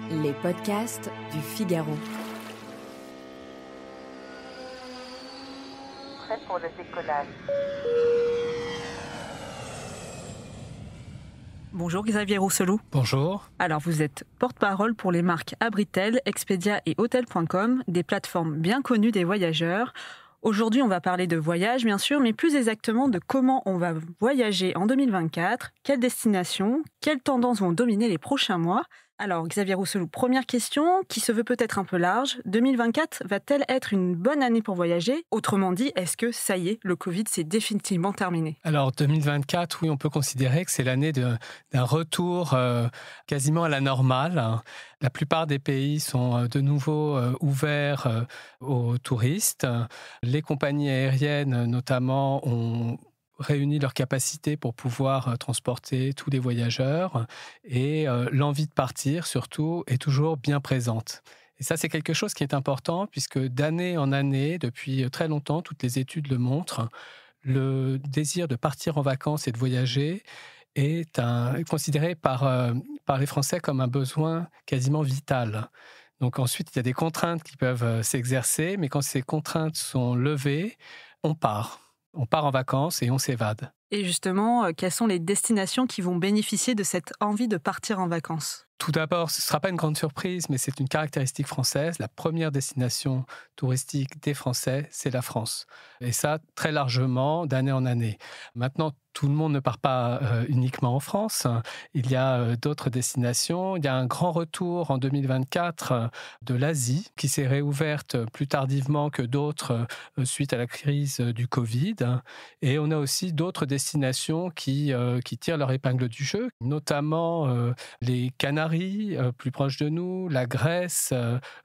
Les podcasts du Figaro. Prêt pour le décollage. Bonjour Xavier Rousselou. Bonjour. Alors vous êtes porte-parole pour les marques Abritel, Expedia et Hotels.com, des plateformes bien connues des voyageurs. Aujourd'hui, on va parler de voyage, bien sûr, mais plus exactement de comment on va voyager en 2024, quelles destinations, quelles tendances vont dominer les prochains mois. Alors, Xavier Rousselou, première question, qui se veut peut-être un peu large. 2024 va-t-elle être une bonne année pour voyager ? Autrement dit, est-ce que, ça y est, le Covid s'est définitivement terminé ? Alors, 2024, oui, on peut considérer que c'est l'année d'un retour quasiment à la normale. La plupart des pays sont de nouveau ouverts aux touristes. Les compagnies aériennes, notamment, ont réuni leurs capacités pour pouvoir transporter tous les voyageurs et l'envie de partir, surtout, est toujours bien présente. Et ça, c'est quelque chose qui est important puisque d'année en année, depuis très longtemps, toutes les études le montrent, le désir de partir en vacances et de voyager est considéré par les Français comme un besoin quasiment vital. Donc ensuite, il y a des contraintes qui peuvent s'exercer, mais quand ces contraintes sont levées, on part. On part en vacances et on s'évade. Et justement, quelles sont les destinations qui vont bénéficier de cette envie de partir en vacances ? Tout d'abord, ce ne sera pas une grande surprise, mais c'est une caractéristique française. La première destination touristique des Français, c'est la France. Et ça, très largement, d'année en année. Maintenant, tout le monde ne part pas uniquement en France. Il y a d'autres destinations. Il y a un grand retour en 2024 de l'Asie qui s'est réouverte plus tardivement que d'autres suite à la crise du Covid. Et on a aussi d'autres destinations qui tirent leur épingle du jeu, notamment les Canaries, plus proches de nous, la Grèce,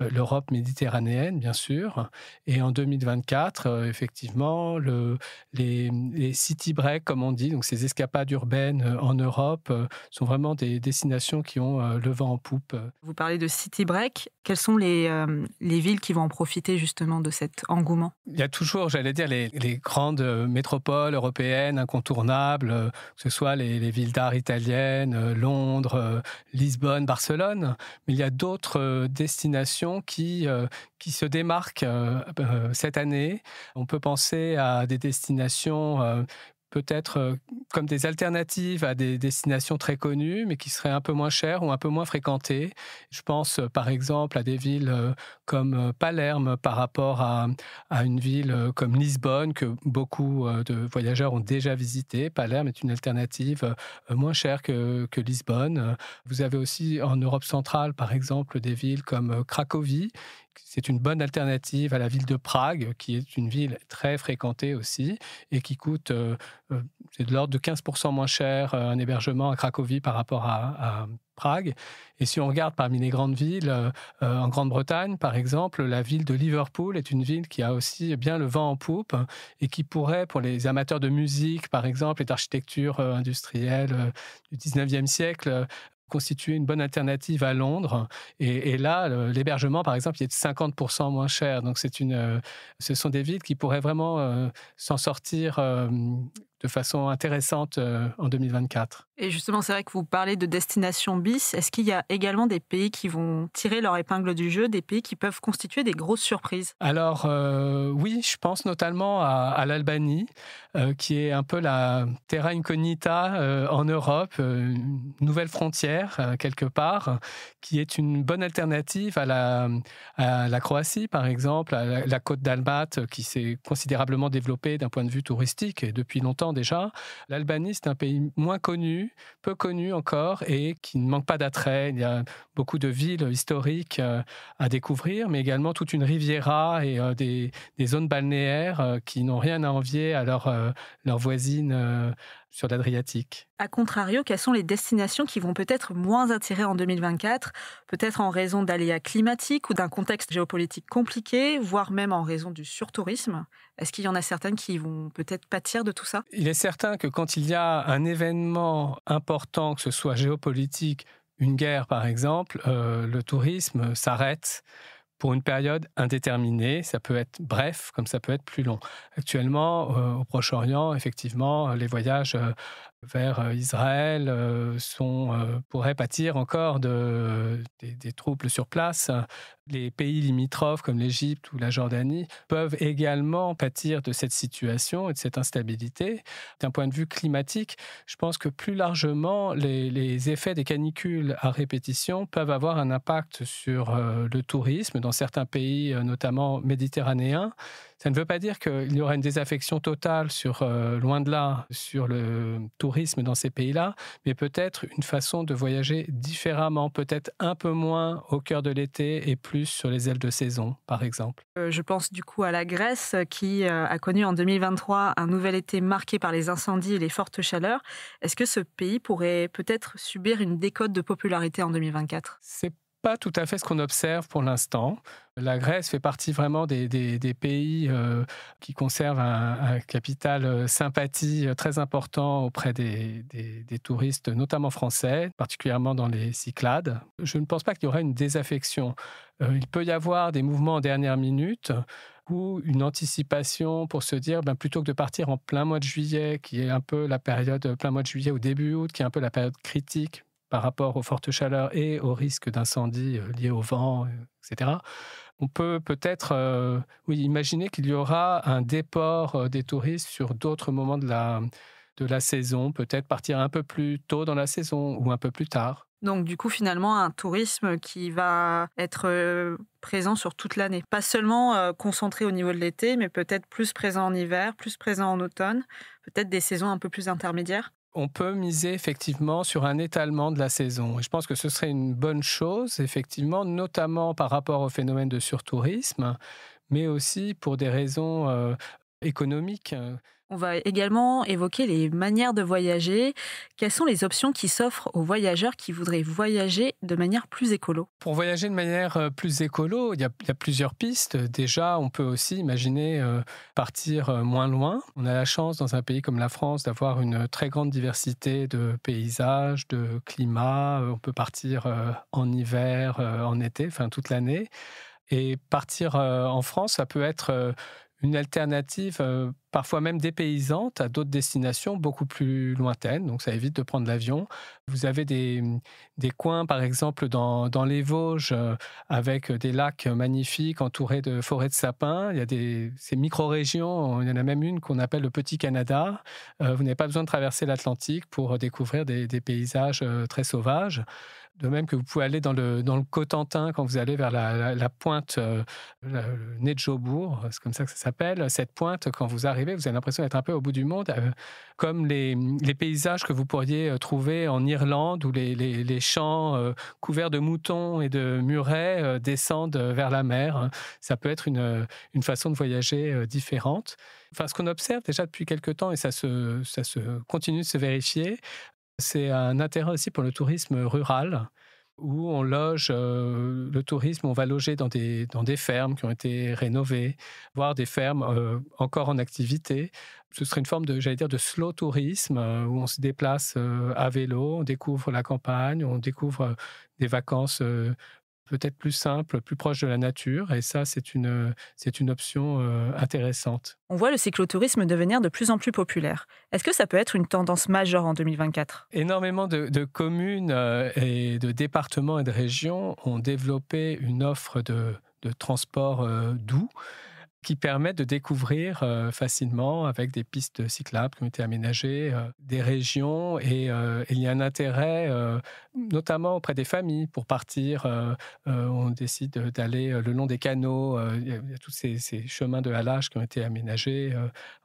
l'Europe méditerranéenne, bien sûr. Et en 2024, effectivement, les city breaks, comme on dit, donc ces escapades urbaines en Europe, sont vraiment des destinations qui ont le vent en poupe. Vous parlez de city break. Quelles sont les villes qui vont en profiter justement de cet engouement ? Il y a toujours, j'allais dire, les grandes métropoles européennes incontournables, que ce soit les villes d'art italiennes, Londres, Lisbonne, Barcelone. Mais il y a d'autres destinations qui se démarquent cette année. On peut penser à des destinations peut-être comme des alternatives à des destinations très connues, mais qui seraient un peu moins chères ou un peu moins fréquentées. Je pense par exemple à des villes comme Palerme par rapport à une ville comme Lisbonne, que beaucoup de voyageurs ont déjà visité. Palerme est une alternative moins chère que Lisbonne. Vous avez aussi en Europe centrale, par exemple, des villes comme Cracovie. C'est une bonne alternative à la ville de Prague, qui est une ville très fréquentée aussi et qui coûte, c'est de l'ordre de 15% moins cher un hébergement à Cracovie par rapport à Prague. Et si on regarde parmi les grandes villes, en Grande-Bretagne, par exemple, la ville de Liverpool est une ville qui a aussi bien le vent en poupe et qui pourrait, pour les amateurs de musique, par exemple, et d'architecture industrielle du 19e siècle, constituer une bonne alternative à Londres. Et là, l'hébergement, par exemple, il est de 50% moins cher. Donc, ce sont des villes qui pourraient vraiment s'en sortir de façon intéressante en 2024. Et justement, c'est vrai que vous parlez de destination bis. Est-ce qu'il y a également des pays qui vont tirer leur épingle du jeu, des pays qui peuvent constituer des grosses surprises ? Alors, oui, je pense notamment à l'Albanie, qui est un peu la terra incognita en Europe, une nouvelle frontière, quelque part, qui est une bonne alternative à la Croatie, par exemple, à la côte d'Albate, qui s'est considérablement développée d'un point de vue touristique, et depuis longtemps déjà. L'Albanie, c'est un pays moins connu, peu connu encore, et qui ne manque pas d'attrait. Il y a beaucoup de villes historiques à découvrir, mais également toute une riviera et des zones balnéaires qui n'ont rien à envier à leurs voisines sur l'Adriatique. A contrario, quelles sont les destinations qui vont peut-être moins attirer en 2024, peut-être en raison d'aléas climatiques ou d'un contexte géopolitique compliqué, voire même en raison du surtourisme ? Est-ce qu'il y en a certaines qui vont peut-être pâtir de tout ça ? Il est certain que quand il y a un événement important, que ce soit géopolitique, une guerre par exemple, le tourisme s'arrête pour une période indéterminée. Ça peut être bref, comme ça peut être plus long. Actuellement, au Proche-Orient, effectivement, les voyages vers Israël pourraient pâtir encore des troubles sur place. Les pays limitrophes comme l'Égypte ou la Jordanie peuvent également pâtir de cette situation et de cette instabilité. D'un point de vue climatique, je pense que plus largement, les effets des canicules à répétition peuvent avoir un impact sur le tourisme dans certains pays, notamment méditerranéens. Ça ne veut pas dire qu'il y aura une désaffection totale loin de là, sur le tourisme dans ces pays-là, mais peut-être une façon de voyager différemment, peut-être un peu moins au cœur de l'été et plus sur les ailes de saison, par exemple. Je pense du coup à la Grèce qui a connu en 2023 un nouvel été marqué par les incendies et les fortes chaleurs. Est-ce que ce pays pourrait peut-être subir une décote de popularité en 2024 ? C'est pas tout à fait ce qu'on observe pour l'instant. La Grèce fait partie vraiment des pays qui conservent un capital sympathie très important auprès des touristes, notamment français, particulièrement dans les Cyclades. Je ne pense pas qu'il y aura une désaffection. Il peut y avoir des mouvements en dernière minute ou une anticipation pour se dire, plutôt que de partir en plein mois de juillet, qui est un peu la période, plein mois de juillet ou début août, qui est un peu la période critique par rapport aux fortes chaleurs et au risque d'incendie lié au vent, etc. On peut peut-être imaginer qu'il y aura un déport des touristes sur d'autres moments de la saison, peut-être partir un peu plus tôt dans la saison ou un peu plus tard. Donc du coup, finalement, un tourisme qui va être présent sur toute l'année. Pas seulement concentré au niveau de l'été, mais peut-être plus présent en hiver, plus présent en automne, peut-être des saisons un peu plus intermédiaires. On peut miser effectivement sur un étalement de la saison. Et je pense que ce serait une bonne chose, effectivement, notamment par rapport au phénomène de surtourisme, mais aussi pour des raisons économiques. On va également évoquer les manières de voyager. Quelles sont les options qui s'offrent aux voyageurs qui voudraient voyager de manière plus écolo ? Pour voyager de manière plus écolo, il y a plusieurs pistes. Déjà, on peut aussi imaginer partir moins loin. On a la chance dans un pays comme la France d'avoir une très grande diversité de paysages, de climats. On peut partir en hiver, en été, enfin toute l'année. Et partir en France, ça peut être une alternative parfois même dépaysante à d'autres destinations beaucoup plus lointaines. Donc ça évite de prendre l'avion. Vous avez des coins, par exemple, dans les Vosges, avec des lacs magnifiques entourés de forêts de sapins. Il y a ces micro-régions, il y en a même une qu'on appelle le Petit Canada. Vous n'avez pas besoin de traverser l'Atlantique pour découvrir des paysages très sauvages. De même que vous pouvez aller dans le Cotentin quand vous allez vers la pointe, le nez de Jaubourg, c'est comme ça que ça s'appelle. Cette pointe, quand vous arrivez, vous avez l'impression d'être un peu au bout du monde, comme les paysages que vous pourriez trouver en Irlande où les champs couverts de moutons et de murets descendent vers la mer. Ça peut être une façon de voyager différente. Enfin, ce qu'on observe déjà depuis quelque temps, et ça se continue de se vérifier, c'est un intérêt aussi pour le tourisme rural, où on loge le tourisme, on va loger dans des fermes qui ont été rénovées, voire des fermes encore en activité. Ce serait une forme de slow tourisme, où on se déplace à vélo, on découvre la campagne, on découvre des vacances peut-être plus simples, plus proches de la nature. Et ça, c'est une option intéressante. On voit le cyclotourisme devenir de plus en plus populaire. Est-ce que ça peut être une tendance majeure en 2024 ? Énormément de communes et de départements et de régions ont développé une offre de transport doux qui permettent de découvrir facilement, avec des pistes cyclables qui ont été aménagées, des régions. Et il y a un intérêt, notamment auprès des familles, pour partir. On décide d'aller le long des canaux. Il y a tous ces chemins de halage qui ont été aménagés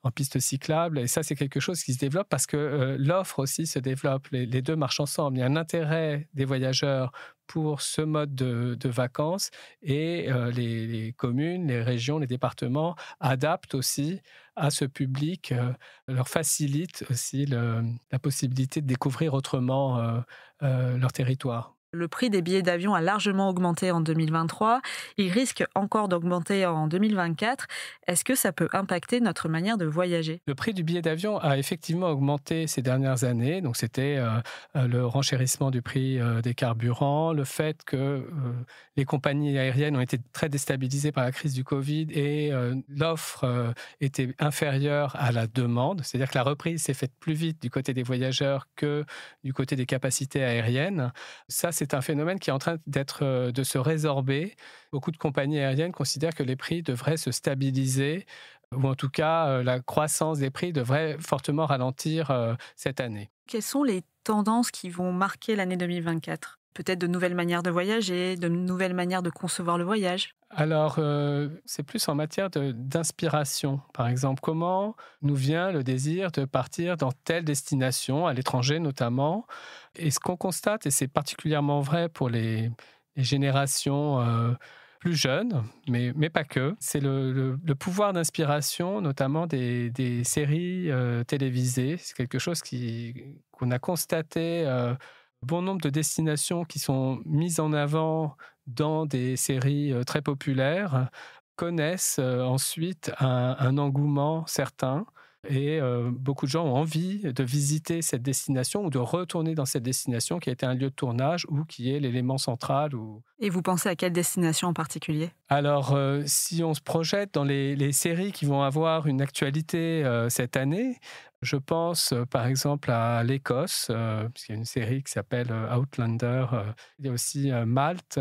en pistes cyclables. Et ça, c'est quelque chose qui se développe parce que l'offre aussi se développe. Les deux marchent ensemble. Il y a un intérêt des voyageurs pour ce mode de vacances et les communes, les régions, les départements adaptent aussi à ce public, leur facilitent aussi la possibilité de découvrir autrement leur territoire. Le prix des billets d'avion a largement augmenté en 2023. Il risque encore d'augmenter en 2024. Est-ce que ça peut impacter notre manière de voyager ? Le prix du billet d'avion a effectivement augmenté ces dernières années. Donc, c'était le renchérissement du prix des carburants, le fait que les compagnies aériennes ont été très déstabilisées par la crise du Covid et l'offre était inférieure à la demande. C'est-à-dire que la reprise s'est faite plus vite du côté des voyageurs que du côté des capacités aériennes. Ça, c'est un phénomène qui est en train de se résorber. Beaucoup de compagnies aériennes considèrent que les prix devraient se stabiliser, ou en tout cas, la croissance des prix devrait fortement ralentir cette année. Quelles sont les tendances qui vont marquer l'année 2024 ? Peut-être de nouvelles manières de voyager, de nouvelles manières de concevoir le voyage ? Alors, c'est plus en matière d'inspiration. Par exemple, comment nous vient le désir de partir dans telle destination, à l'étranger notamment. Et ce qu'on constate, et c'est particulièrement vrai pour les générations plus jeunes, mais pas que, c'est le pouvoir d'inspiration, notamment des séries télévisées. C'est quelque chose qu'on a constaté. Bon nombre de destinations qui sont mises en avant dans des séries très populaires connaissent ensuite un engouement certain et beaucoup de gens ont envie de visiter cette destination ou de retourner dans cette destination qui a été un lieu de tournage ou qui est l'élément central. Et vous pensez à quelle destination en particulier ? Alors, si on se projette dans les séries qui vont avoir une actualité cette année, je pense par exemple à l'Écosse, puisqu'il y a une série qui s'appelle Outlander. Il y a aussi Malte,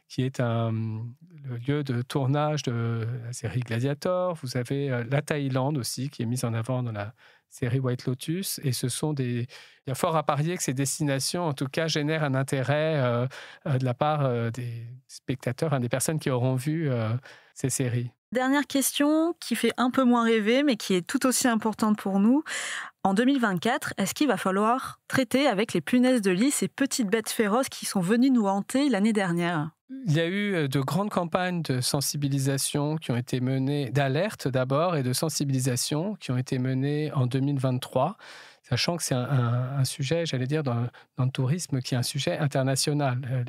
qui est le lieu de tournage de la série Gladiator. Vous avez la Thaïlande aussi, qui est mise en avant dans la série White Lotus. Et il y a fort à parier que ces destinations, en tout cas, génèrent un intérêt de la part des spectateurs, des personnes qui auront vu ces séries. Dernière question qui fait un peu moins rêver, mais qui est tout aussi importante pour nous. En 2024, est-ce qu'il va falloir traiter avec les punaises de lit, ces petites bêtes féroces qui sont venues nous hanter l'année dernière ? Il y a eu de grandes campagnes de sensibilisation qui ont été menées, d'alerte d'abord, et de sensibilisation qui ont été menées en 2023. Sachant que c'est un sujet, j'allais dire, dans le tourisme, qui est un sujet international.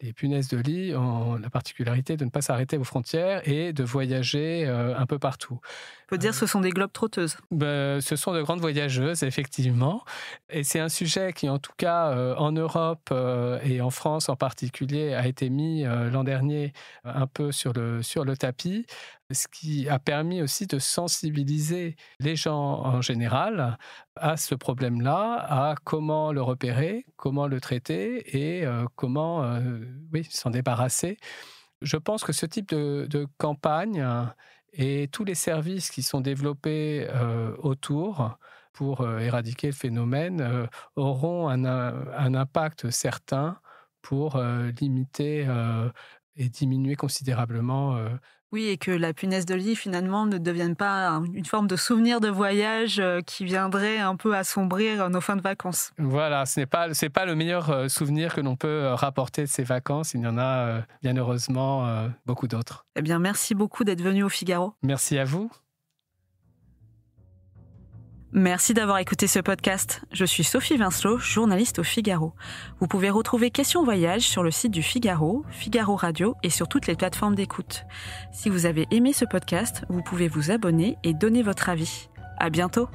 Les punaises de lit ont la particularité de ne pas s'arrêter aux frontières et de voyager un peu partout. On peut dire que ce sont des globe-trotteuses. Ce sont de grandes voyageuses, effectivement. Et c'est un sujet qui, en tout cas, en Europe et en France en particulier, a été mis l'an dernier un peu sur le tapis, ce qui a permis aussi de sensibiliser les gens en général à ce problème-là, à comment le repérer, comment le traiter et comment s'en débarrasser. Je pense que ce type de campagne et tous les services qui sont développés autour pour éradiquer le phénomène auront un impact certain pour limiter et diminuer considérablement. Oui, et que la punaise de lit, finalement, ne devienne pas une forme de souvenir de voyage qui viendrait un peu assombrir nos fins de vacances. Voilà, c'est pas le meilleur souvenir que l'on peut rapporter de ces vacances. Il y en a, bien heureusement, beaucoup d'autres. Eh bien, merci beaucoup d'être venu au Figaro. Merci à vous. Merci d'avoir écouté ce podcast. Je suis Sophie Vincelot, journaliste au Figaro. Vous pouvez retrouver Questions Voyage sur le site du Figaro, Figaro Radio et sur toutes les plateformes d'écoute. Si vous avez aimé ce podcast, vous pouvez vous abonner et donner votre avis. À bientôt.